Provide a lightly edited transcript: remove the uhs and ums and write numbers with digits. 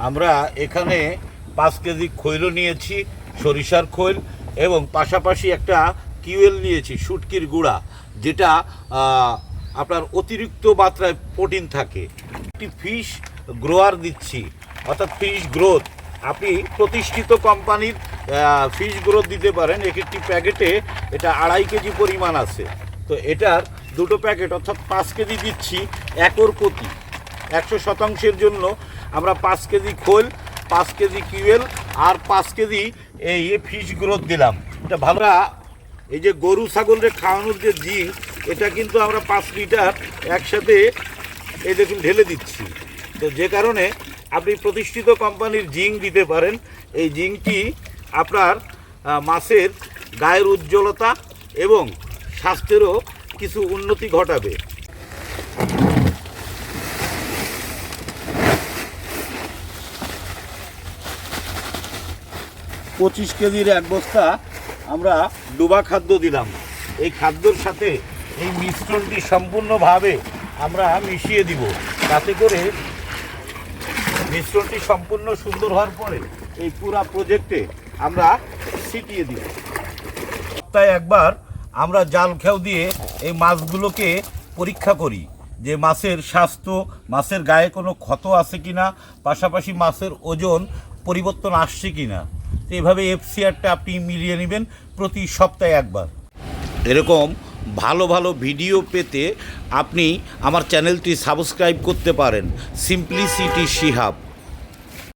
আমরা এখানে 5 কেজি খৈল নিয়েছি, সরিষার খৈল, এবং পাশাপাশি একটা কিউএল নিয়েছি, শুটকির গুঁড়া, যেটা আপনার অতিরিক্ত মাত্রায় প্রোটিন থাকে। একটি ফিশ গ্রোয়ার দিচ্ছি, অর্থাৎ ফিশ গ্রোথ। আপনি প্রতিষ্ঠিত কোম্পানির ফিশ গ্রোথ দিতে পারেন। এক একটি প্যাকেটে এটা 2.5 কেজি পরিমাণ আছে। তো এটার 2টো প্যাকেট অর্থাৎ 5 কেজি দিচ্ছি একর প্রতি। 100% জন্য আমরা 5 কেজি খোল, 5 কেজি কিউএল আর 5 কেজি এই ফিশ গ্রোথ দিলাম। এটা ভালো। এই যে গরু ছাগলকে খাওয়ানোর যে জিঙ্ক, এটা কিন্তু আমরা 5 লিটার একসাথে এই দেখুন ঢেলে দিচ্ছি। তো যে কারণে আপনি প্রতিষ্ঠিত কোম্পানির জিঙ্ক দিতে পারেন। এই জিঙ্কটি আপনার মাছের গায়ের উজ্জ্বলতা এবং স্বাস্থ্যেরও কিছু উন্নতি ঘটাবে। পঁচিশ কেজির 1 বস্তা আমরা ডুবা খাদ্য দিলাম। এই খাদ্যর সাথে এই মিশ্রণটি সম্পূর্ণভাবে আমরা মিশিয়ে দিব। তাতে করে মিশ্রণটি সম্পূর্ণ সুন্দর হওয়ার পরে এই পুরা প্রজেক্টে আমরা ছিটিয়ে দিব। সপ্তাহে একবার আমরা জাল খেউ দিয়ে এই মাছগুলোকে পরীক্ষা করি যে মাছের স্বাস্থ্য, মাছের গায়ে কোনো ক্ষত আছে কিনা, পাশাপাশি মাছের ওজন পরিবর্তন আসছে কিনা। তো এইভাবে এফসিআরটা আপনি মিলিয়ে নেবেন প্রতি সপ্তাহে একবার। এরকম ভালো ভালো ভিডিও পেতে আপনি আমার চ্যানেলটি সাবস্ক্রাইব করতে পারেন, সিম্পলিসিটি শিহাব।